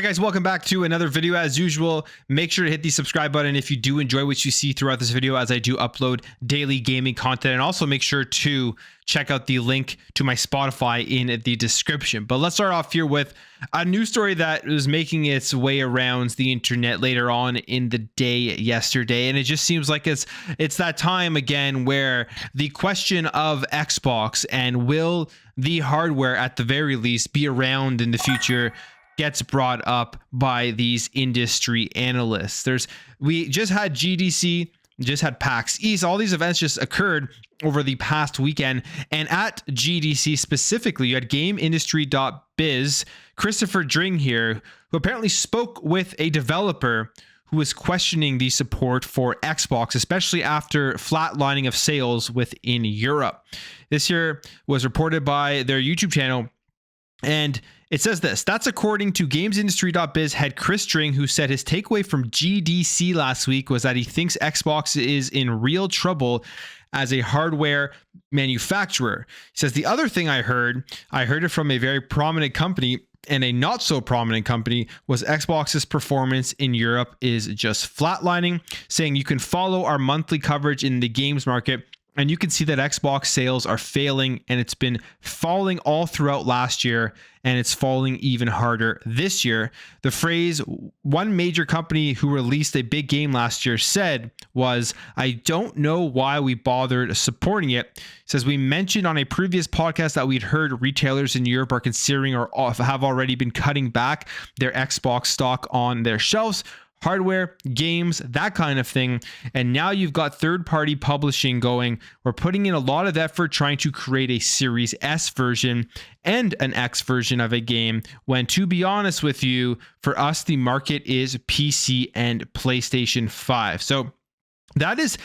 right, guys, welcome back to another video. As usual, make sure to hit the subscribe button if you do enjoy what you see throughout this video, as I do upload daily gaming content. And also make sure to check out the link to my Spotify in the description. But let's start off here with a news story that was making its way around the internet later on in the day yesterday. And it just seems like it's that time again where the question of Xbox and will the hardware at the very least be around in the future gets brought up by these industry analysts. We just had GDC, just had PAX East. All these events just occurred over the past weekend. And at GDC specifically, you had GameIndustry.biz, Christopher Dring here, who apparently spoke with a developer who was questioning the support for Xbox, especially after flatlining of sales within Europe. This here was reported by their YouTube channel. And it says this: that's according to GamesIndustry.biz head Chris Dring, who said his takeaway from GDC last week was that he thinks Xbox is in real trouble as a hardware manufacturer. He says, the other thing I heard it from a very prominent company and a not so prominent company, was Xbox's performance in Europe is just flatlining, saying you can follow our monthly coverage in the games market and you can see that Xbox sales are failing, and it's been falling all throughout last year, and it's falling even harder this year. The phrase one major company who released a big game last year said was, I don't know why we bothered supporting it. It says, we mentioned on a previous podcast that we'd heard retailers in Europe are considering or have already been cutting back their Xbox stock on their shelves. Hardware, games, that kind of thing. And now you've got third-party publishing going. We're putting in a lot of effort trying to create a Series S version and an X version of a game, when, to be honest with you, for us, the market is PC and PlayStation 5. So that is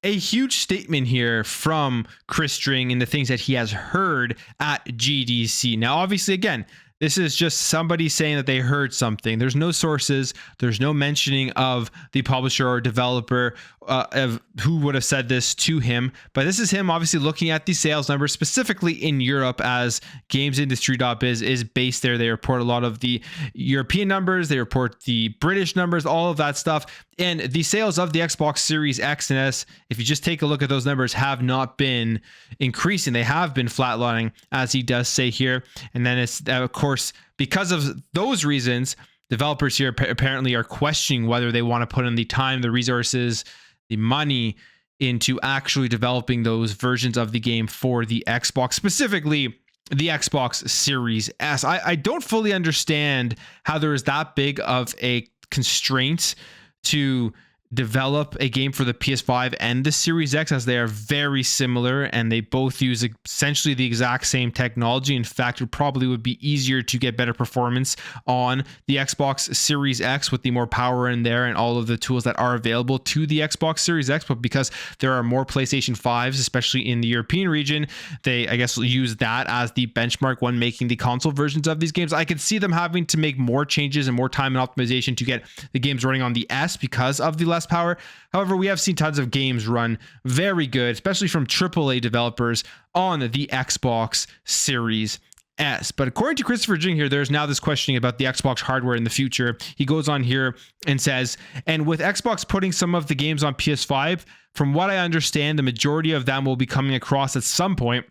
a huge statement here from Chris Dring and the things that he has heard at GDC. Now, obviously, again, this is just somebody saying that they heard something. There's no sources. There's no mentioning of the publisher or developer of who would have said this to him. But this is him obviously looking at the sales numbers, specifically in Europe, as GamesIndustry.biz is based there. They report a lot of the European numbers. They report the British numbers, all of that stuff. And the sales of the Xbox Series X and S, if you just take a look at those numbers, have not been increasing. They have been flatlining, as he does say here. And then it's, of course, because of those reasons, developers here apparently are questioning whether they want to put in the time, the resources, the money into actually developing those versions of the game for the Xbox, specifically the Xbox Series S. I don't fully understand how there is that big of a constraint to develop a game for the PS5 and the Series X, as they are very similar and they both use essentially the exact same technology. In fact, it probably would be easier to get better performance on the Xbox Series X with the more power in there and all of the tools that are available to the Xbox Series X. But because there are more PlayStation 5s, especially in the European region, they, I guess, use that as the benchmark when making the console versions of these games. I could see them having to make more changes and more time and optimization to get the games running on the S because of the less power. However, we have seen tons of games run very good, especially from AAA developers on the Xbox Series S. But according to Christopher Dring here, there's now this questioning about the Xbox hardware in the future. He goes on here and says, and with Xbox putting some of the games on PS5, from what I understand, the majority of them will be coming across at some point.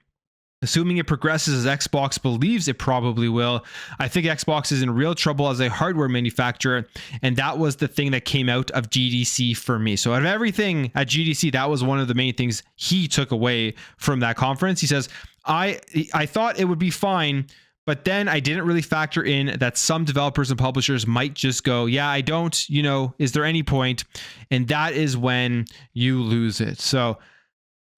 Assuming it progresses as Xbox believes it probably will, I think Xbox is in real trouble as a hardware manufacturer, and that was the thing that came out of GDC for me. So out of everything at GDC, that was one of the main things he took away from that conference. He says, I thought it would be fine, but then I didn't really factor in that some developers and publishers might just go, yeah, I don't, is there any point? And that is when you lose it. So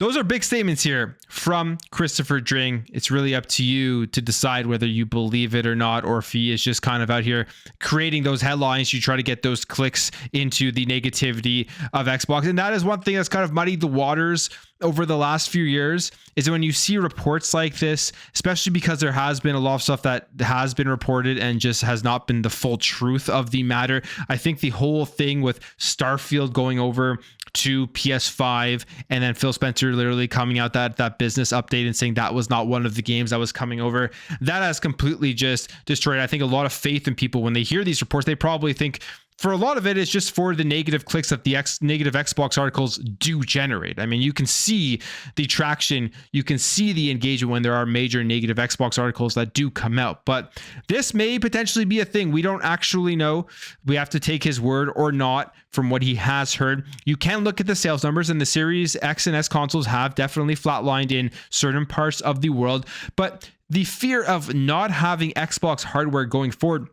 those are big statements here from Christopher Dring. It's really up to you to decide whether you believe it or not, or if he is just kind of out here creating those headlines to try to get those clicks into the negativity of Xbox. And that is one thing that's kind of muddied the waters over the last few years, is that when you see reports like this, especially because there has been a lot of stuff that has been reported and just has not been the full truth of the matter. I think the whole thing with Starfield going over to PS5, and then Phil Spencer literally coming out that business update and saying that was not one of the games that was coming over. That has completely just destroyed, I think, a lot of faith in people. When they hear these reports, they probably think, for a lot of it, it's just for the negative clicks that the negative Xbox articles do generate. I mean, you can see the traction, you can see the engagement when there are major negative Xbox articles that do come out. But this may potentially be a thing. We don't actually know. We have to take his word or not from what he has heard. You can look at the sales numbers, and the Series X and S consoles have definitely flatlined in certain parts of the world. But the fear of not having Xbox hardware going forward,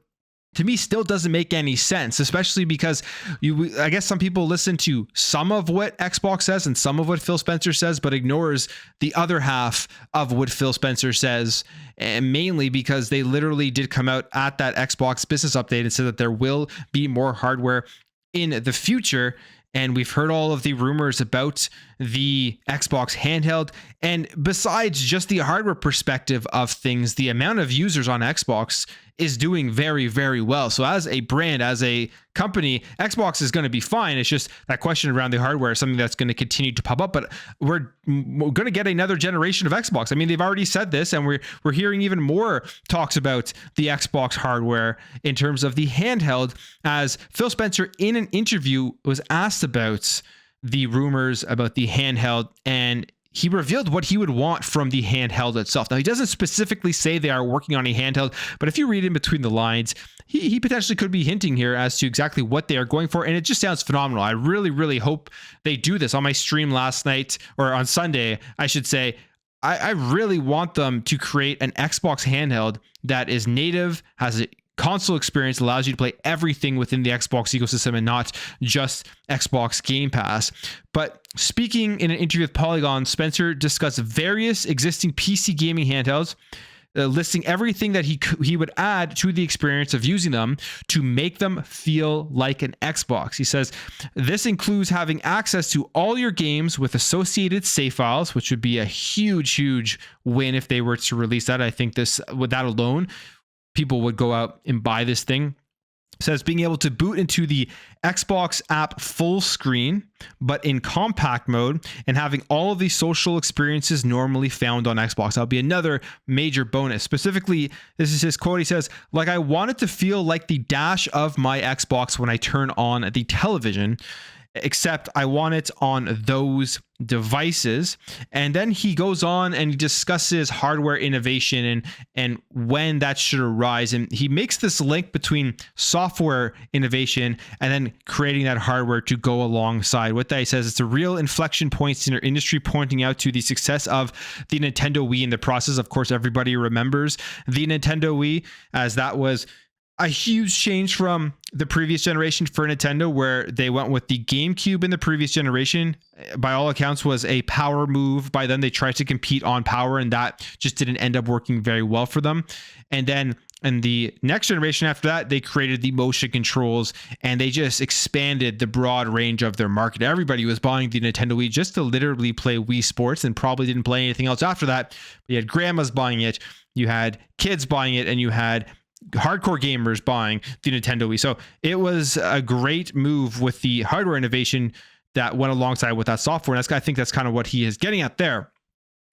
to me, still doesn't make any sense, especially because I guess some people listen to some of what Xbox says and some of what Phil Spencer says, but ignores the other half of what Phil Spencer says, and mainly because they literally did come out at that Xbox business update and said that there will be more hardware in the future. And we've heard all of the rumors about the Xbox handheld. And besides just the hardware perspective of things, the amount of users on Xbox is doing very, very well. So as a brand, as a company, Xbox is going to be fine. It's just that question around the hardware is something that's going to continue to pop up. But we're going to get another generation of Xbox. I mean, they've already said this, and we're hearing even more talks about the Xbox hardware in terms of the handheld, as Phil Spencer in an interview was asked about the rumors about the handheld, and he revealed what he would want from the handheld itself. Now, he doesn't specifically say they are working on a handheld, but if you read in between the lines, he potentially could be hinting here as to exactly what they are going for, and it just sounds phenomenal. I really, really hope they do this. On my stream last night, or on Sunday, I should say, I really want them to create an Xbox handheld that is native, has a console experience, allows you to play everything within the Xbox ecosystem and not just Xbox Game Pass. But speaking in an interview with Polygon, Spencer discussed various existing PC gaming handhelds, listing everything that he would add to the experience of using them to make them feel like an Xbox. He says this includes having access to all your games with associated save files, which would be a huge, huge win if they were to release that. I think with that alone, people would go out and buy this thing. Says being able to boot into the Xbox app full screen, but in compact mode, and having all of the social experiences normally found on Xbox. That'll be another major bonus. Specifically, this is his quote. He says, like, I want it to feel like the dash of my Xbox when I turn on the television, except I want it on those devices. And then he goes on and he discusses hardware innovation and when that should arise. And he makes this link between software innovation and then creating that hardware to go alongside with that. He says it's a real inflection points in our industry, pointing out to the success of the Nintendo Wii in the process. Of course, everybody remembers the Nintendo Wii, as that was a huge change from the previous generation for Nintendo, where they went with the GameCube in the previous generation. By all accounts, was a power move. By then, they tried to compete on power, and that just didn't end up working very well for them. And then in the next generation after that, they created the motion controls, and they just expanded the broad range of their market. Everybody was buying the Nintendo Wii just to literally play Wii Sports, and probably didn't play anything else after that. But you had grandmas buying it, you had kids buying it, and you had hardcore gamers buying the Nintendo Wii. So it was a great move with the hardware innovation that went alongside with that software. And I think that's kind of what he is getting at there.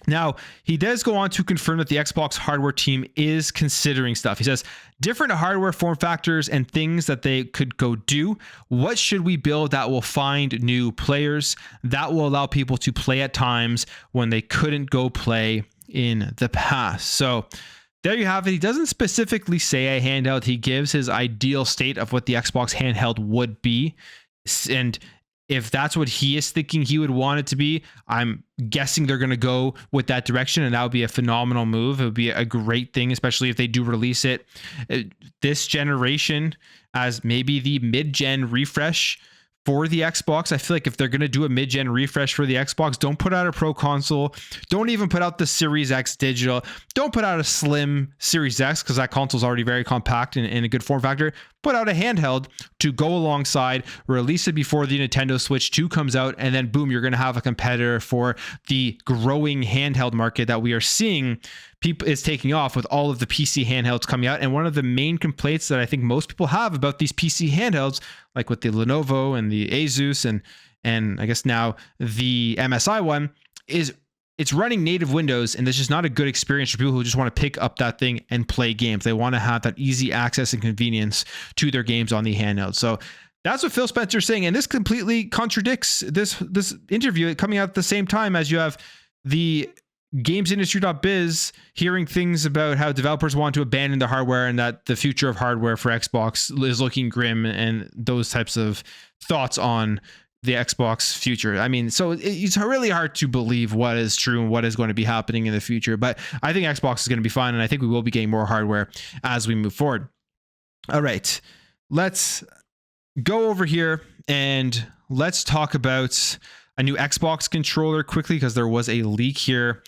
Now, he does go on to confirm that the Xbox hardware team is considering stuff. He says, different hardware form factors and things that they could go do. What should we build that will find new players, that will allow people to play at times when they couldn't go play in the past? So there you have it. He doesn't specifically say a handheld. He gives his ideal state of what the Xbox handheld would be. And if that's what he is thinking he would want it to be, I'm guessing they're going to go with that direction, and that would be a phenomenal move. It would be a great thing, especially if they do release it this generation as maybe the mid-gen refresh for the Xbox. I feel like if they're going to do a mid-gen refresh for the Xbox, don't put out a Pro console. Don't even put out the Series X digital. Don't put out a slim Series X, because that console is already very compact and in a good form factor. Put out a handheld to go alongside, release it before the Nintendo Switch 2 comes out, and then boom, you're going to have a competitor for the growing handheld market that we are seeing is taking off with all of the PC handhelds coming out. And one of the main complaints that I think most people have about these PC handhelds, like with the Lenovo and the Asus and and I guess now the MSI one, is it's running native Windows, and this is not a good experience for people who just want to pick up that thing and play games. They want to have that easy access and convenience to their games on the handheld. So that's what Phil Spencer is saying, and this completely contradicts this interview coming out at the same time as you have the gamesindustry.biz hearing things about how developers want to abandon the hardware and that the future of hardware for Xbox is looking grim, and those types of thoughts on the Xbox future. I mean, so it's really hard to believe what is true and what is going to be happening in the future, but I think Xbox is going to be fine, and I think we will be getting more hardware as we move forward. All right, let's go over here and let's talk about a new Xbox controller quickly, because there was a leak here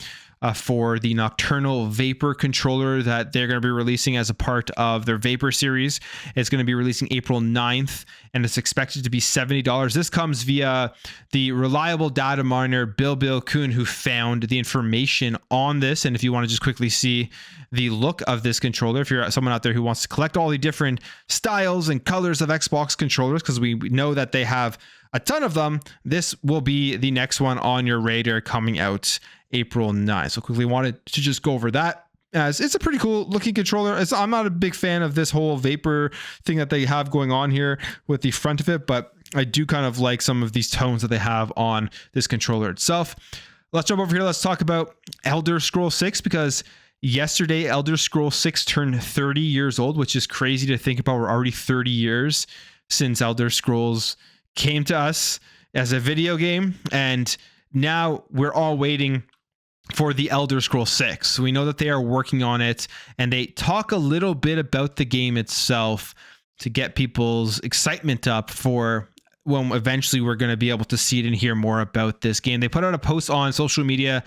for the Nocturnal Vapor controller that they're going to be releasing as a part of their Vapor series. It's going to be releasing April 9th, and it's expected to be $70. This comes via the reliable data miner Bill Kuhn, who found the information on this. And if you want to just quickly see the look of this controller, if you're someone out there who wants to collect all the different styles and colors of Xbox controllers, because we know that they have a ton of them, this will be the next one on your radar coming out April 9th. So quickly wanted to just go over that, as it's a pretty cool looking controller. I'm not a big fan of this whole Vapor thing that they have going on here with the front of it, but I do kind of like some of these tones that they have on this controller itself. Let's jump over here. Let's talk about Elder Scrolls 6, because yesterday Elder Scrolls 6 turned 30 years old, which is crazy to think about. We're already 30 years since Elder Scrolls came to us as a video game, and now we're all waiting for the Elder Scrolls 6. So we know that they are working on it, and they talk a little bit about the game itself to get people's excitement up for when eventually we're going to be able to see it and hear more about this game. They put out a post on social media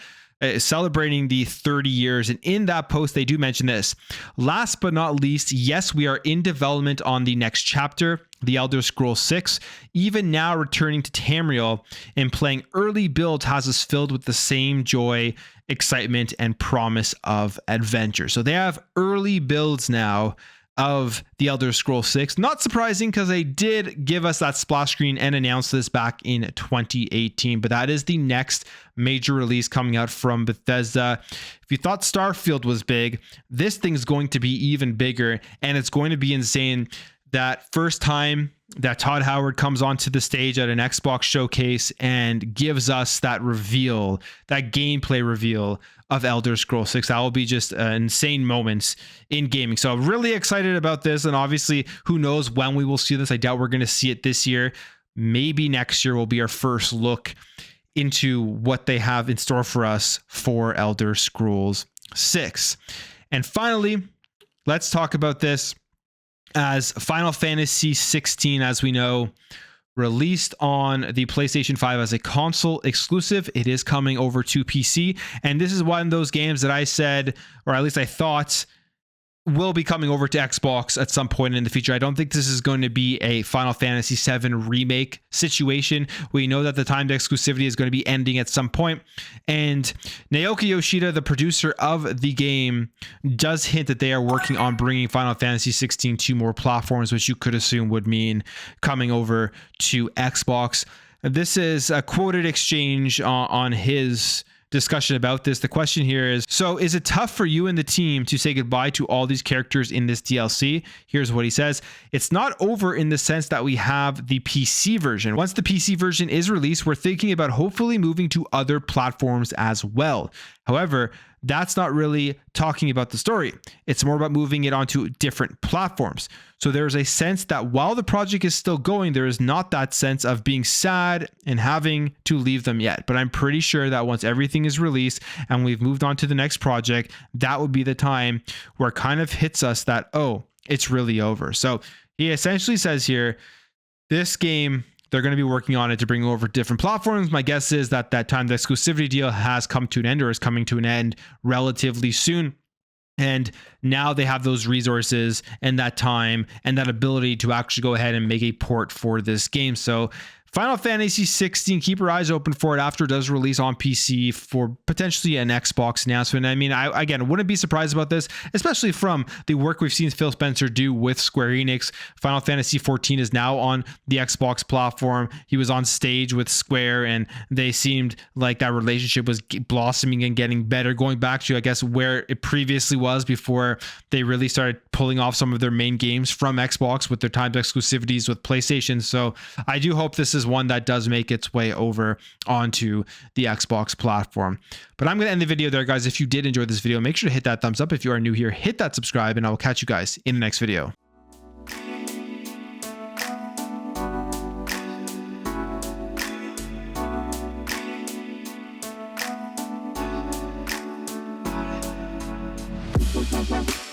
celebrating the 30 years, and in that post they do mention this: last but not least, yes, we are in development on the next chapter, the Elder Scrolls 6. Even now, returning to Tamriel and playing early builds has us filled with the same joy, excitement, and promise of adventure. So they have early builds now of the Elder Scrolls 6. Not surprising, because they did give us that splash screen and announce this back in 2018, but that is the next major release coming out from Bethesda. If you thought Starfield was big, this thing's going to be even bigger, and it's going to be insane. That first time that Todd Howard comes onto the stage at an Xbox showcase and gives us that reveal, that gameplay reveal of Elder Scrolls 6, that will be just insane moments in gaming. So I'm really excited about this, and obviously who knows when we will see this. I doubt we're going to see it this year. Maybe next year will be our first look into what they have in store for us for Elder Scrolls 6. And finally, let's talk about this, as Final Fantasy 16, as we know, released on the PlayStation 5 as a console exclusive. It is coming over to PC, and this is one of those games that I said, or at least I thought, will be coming over to Xbox at some point in the future. I don't think this is going to be a Final Fantasy 7 remake situation. We know that the timed exclusivity is going to be ending at some point, and Naoki Yoshida, the producer of the game, does hint that they are working on bringing Final Fantasy 16 to more platforms, which you could assume would mean coming over to Xbox. This is a quoted exchange on his discussion about this. The question here is, so is it tough for you and the team to say goodbye to all these characters in this DLC? Here's what he says: it's not over in the sense that we have the PC version. Once the PC version is released, we're thinking about hopefully moving to other platforms as well. However, that's not really talking about the story. It's more about moving it onto different platforms. So there's a sense that while the project is still going, there is not that sense of being sad and having to leave them yet. But I'm pretty sure that once everything is released and we've moved on to the next project, that would be the time where it kind of hits us that, oh, it's really over. So he essentially says here, this game, they're going to be working on it to bring over different platforms. My guess is that that timed exclusivity deal has come to an end, or is coming to an end relatively soon. And now they have those resources and that time and that ability to actually go ahead and make a port for this game. So Final Fantasy 16, keep your eyes open for it after it does release on PC for potentially an Xbox announcement. I mean, I again wouldn't be surprised about this, especially from the work we've seen Phil Spencer do with Square Enix. Final Fantasy 14 is now on the Xbox platform. He was on stage with Square, and they seemed like that relationship was blossoming and getting better, going back to, I guess, where it previously was before they really started pulling off some of their main games from Xbox with their timed exclusivities with PlayStation. So I do hope this is one that does make its way over onto the Xbox platform. But I'm going to end the video there, guys. If you did enjoy this video, make sure to hit that thumbs up. If you are new here, hit that subscribe, and I will catch you guys in the next video. We'll be right back.